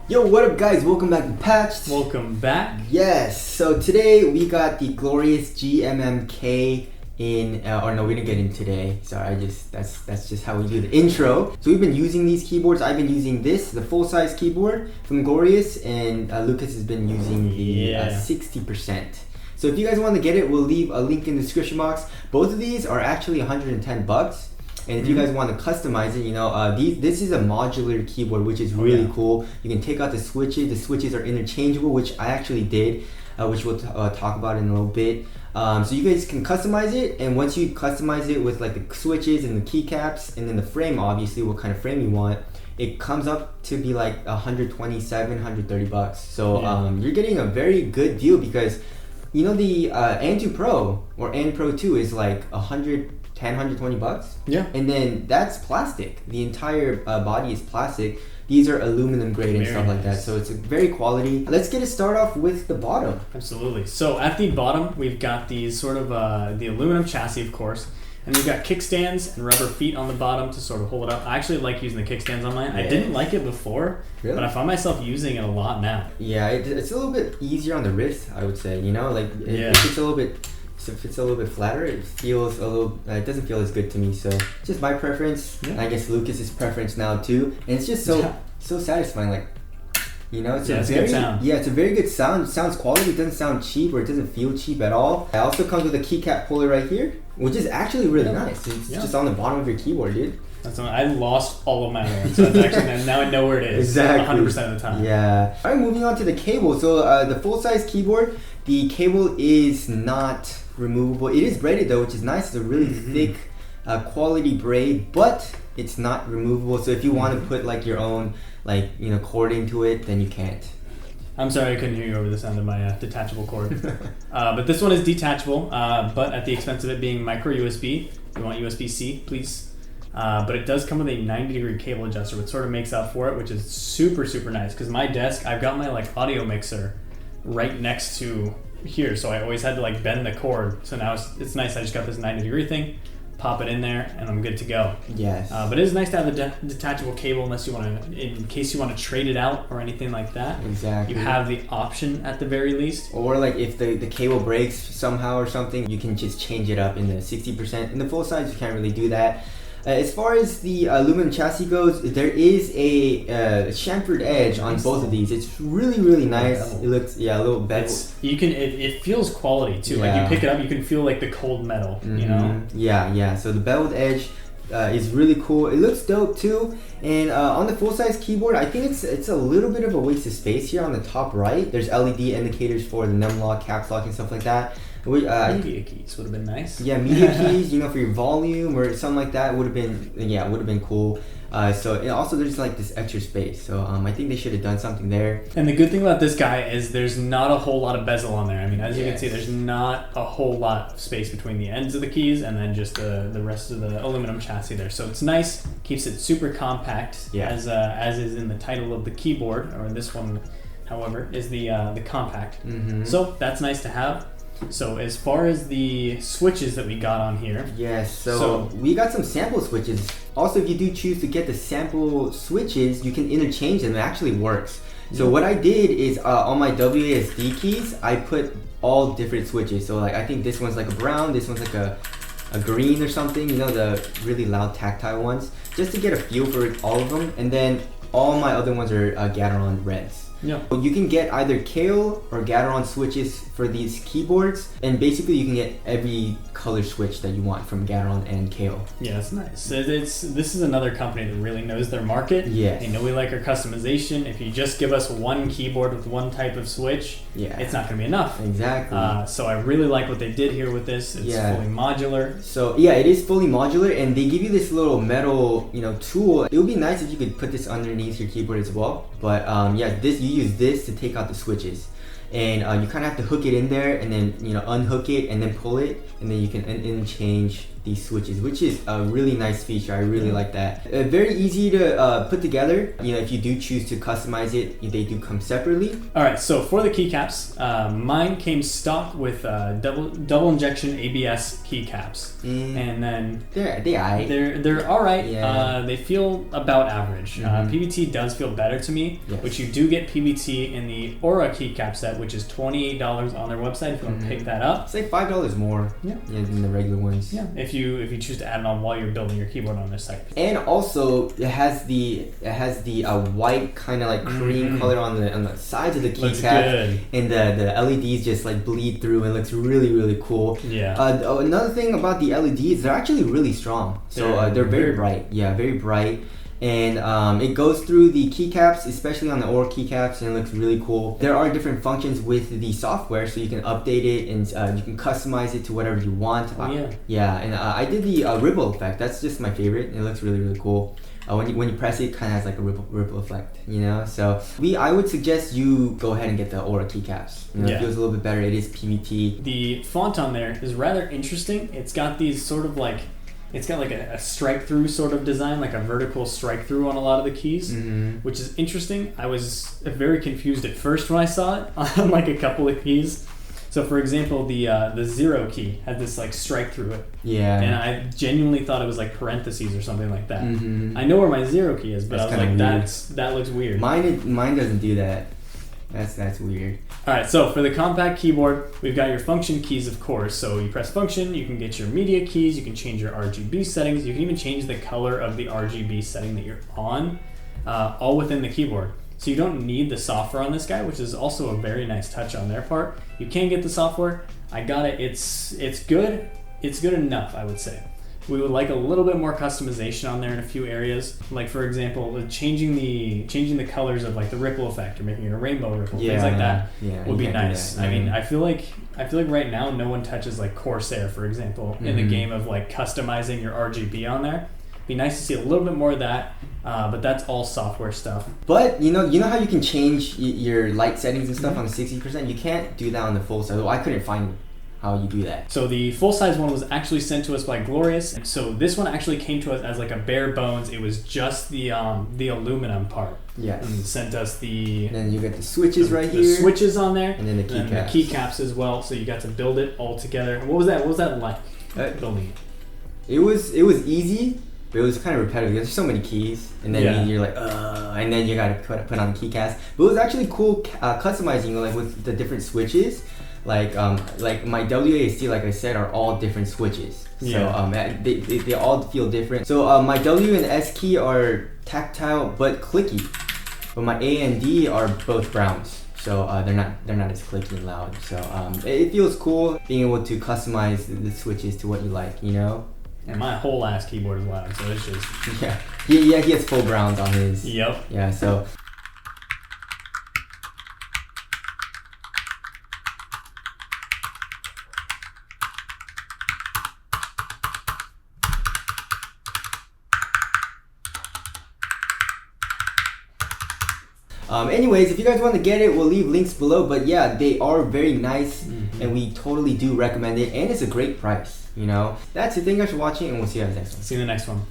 Yo, what up guys? Welcome back to Patched. Welcome back. Yes, so today we got the glorious GMMK or no, we didn't get in today. Sorry, that's just how we do the intro. So we've been using these keyboards. I've been using the full-size keyboard from Glorious, and Lucas has been using the 60%. So if you guys want to get it, we'll leave a link in the description box. Both of these are actually $110. And if you guys want to customize it, this is a modular keyboard, which is really cool. You can take out the switches. The switches are interchangeable, which I actually did, which we'll talk about in a little bit. So you guys can customize it, and once you customize it with like the switches and the keycaps, and then the frame, obviously, what kind of frame you want, it comes up to be like $127, $130. So you're getting a very good deal because the N2 Pro or N Pro 2 is like $110, $120. Yeah. And then that's plastic. The entire body is plastic. These are aluminum grade and stuff like that. So it's a very quality. Let's get it started off with the bottom. Absolutely. So at the bottom, we've got these sort of the aluminum chassis, of course. And we've got kickstands and rubber feet on the bottom to sort of hold it up. I actually like using the kickstands on mine. I didn't like it before, but I find myself using it a lot now. Yeah, it's a little bit easier on the wrist, I would say. If it's a little bit flatter, it feels a little. It doesn't feel as good to me. So just my preference. Yeah. I guess Lucas's preference now too. And it's just so satisfying. Like, it's a very good sound. Yeah, it's a very good sound. It sounds quality. It doesn't sound cheap, or it doesn't feel cheap at all. It also comes with a Cap Pulley right here, which is actually really nice. It's just on the bottom of your keyboard, dude. I lost all of my own, so that's actually now I know where it is. Exactly. 100% of the time. Yeah. All right, moving on to the cable. So the full-size keyboard, the cable is not removable. It is braided though, which is nice. It's a really thick quality braid, but it's not removable. So if you want to put like your own cord into it, then you can't. I'm sorry I couldn't hear you over the sound of my detachable cord. But this one is detachable, but at the expense of it being micro USB. If you want USB-C, please. But it does come with a 90-degree cable adjuster, which sort of makes up for it, which is super, super nice. Because my desk, I've got my audio mixer right next to here, so I always had to bend the cord. So now it's nice. I just got this 90-degree thing, pop it in there, and I'm good to go. Yes. But it is nice to have the detachable cable, unless you want to, in case you want to trade it out or anything like that. Exactly. You have the option at the very least. Or if the cable breaks somehow or something, you can just change it up in the 60%. In the full size, you can't really do that. As far as the aluminum chassis goes, there is a chamfered edge on both of these. It's really, really nice. It looks, a little bevel. It feels quality too. Yeah. Like you pick it up, you can feel the cold metal. Yeah. So the beveled edge is really cool. It looks dope too. And on the full size keyboard, I think it's a little bit of a waste of space here on the top right. There's LED indicators for the num lock, caps lock, and stuff like that. Media keys would have been nice. Yeah, media keys, for your volume or something like that would have been cool. So also there's this extra space. So I think they should have done something there. And the good thing about this guy is there's not a whole lot of bezel on there. I mean, as you can see, there's not a whole lot of space between the ends of the keys and then just the rest of the aluminum chassis there. So it's nice, keeps it super compact, as is in the title of the keyboard, or this one, however, is the compact. So that's nice to have. So as far as the switches that we got on here. Yes, so we got some sample switches. Also, if you do choose to get the sample switches, you can interchange them. It actually works. So what I did is on my WASD keys, I put all different switches. So I think this one's like a brown, this one's like a green or something, the really loud tactile ones, just to get a feel for all of them. And then all my other ones are Gateron reds. Yeah. You can get either Kale or Gateron switches for these keyboards, and basically you can get every color switch that you want from Gateron and Kale. Yeah, it's nice. This is another company that really knows their market. Yes. They know we like our customization. If you just give us one keyboard with one type of switch, it's not going to be enough. Exactly. So I really like what they did here with this. It's fully modular. So it is fully modular, and they give you this little metal, tool. It would be nice if you could put this underneath your keyboard as well. But you use this to take out the switches. and you kind of have to hook it in there and then unhook it and then pull it, and then you can interchange these switches, which is a really nice feature. I really like that. Very easy to put together. If you do choose to customize it, they do come separately. All right, so for the keycaps, mine came stock with double injection ABS keycaps, and then they're all right. Yeah. They feel about average. PBT does feel better to me, which you do get PBT in the Aura keycap set, which is $28 on their website if you want to pick that up. It's like $5 more than the regular ones. Yeah, if you choose to add it on while you're building your keyboard on this site. And also it has the white kind of like cream color on the sides of the keycap, and the LEDs just like bleed through and it looks really, really cool. Yeah. Another thing about the LEDs, they're actually really strong. So they're very bright. Yeah, very bright. And it goes through the keycaps, especially on the Aura keycaps, and it looks really cool. There are different functions with the software, so you can update it and you can customize it to whatever you want. And I did the ripple effect. That's just my favorite. It looks really, really cool. When you press it, it kind of has like a ripple effect, So I would suggest you go ahead and get the Aura keycaps. It feels a little bit better. It is PBT. The font on there is rather interesting. It's got these sort of like, it's got like a strike through sort of design, like a vertical strike through on a lot of the keys, which is interesting. I was very confused at first when I saw it on like a couple of keys. So for example, the 0 key had this like strike through it. Yeah. And I genuinely thought it was like parentheses or something like that. I know where my 0 key is, but I was like, that looks weird. Mine doesn't do that. That's weird. All right, so for the compact keyboard, we've got your function keys, of course. So you press function, you can get your media keys, you can change your RGB settings, you can even change the color of the RGB setting that you're on, all within the keyboard. So you don't need the software on this guy, which is also a very nice touch on their part. You can get the software. I got it. It's good. It's good enough, I would say. We would like a little bit more customization on there in a few areas. Like for example, changing the colors of like the ripple effect or making it a rainbow ripple, things like that would be nice. I mean, I feel like right now no one touches like Corsair, for example, in the game of like customizing your RGB on there. Be nice to see a little bit more of that, but that's all software stuff. But you know how you can change your light settings and stuff on the 60%? You can't do that on the full size. Well, I couldn't find how you do that. So the full-size one was actually sent to us by Glorious. So this one actually came to us as like a bare bones. It was just the aluminum part. Yes. And sent us the... And then you got the switches right here. The switches on there. And then the keycaps. And the keycaps as well. So you got to build it all together. What was that like, building it? It was easy, but it was kind of repetitive. There's so many keys. And then you're like, and then you got to put on the keycaps. But it was actually cool customizing, like with the different switches. Like my WASD, like I said, are all different switches. So they all feel different. So my W and S key are tactile but clicky, but my A and D are both browns. So they're not as clicky and loud. So it feels cool being able to customize the switches to what you like, And my whole ass keyboard is loud, so it's just he has full browns on his. Yep. Yeah. So. Anyways, if you guys want to get it, we'll leave links below. But yeah, they are very nice, and we totally do recommend it. And it's a great price, That's it. Thank you guys for watching, and we'll see you guys next one. See you in the next one.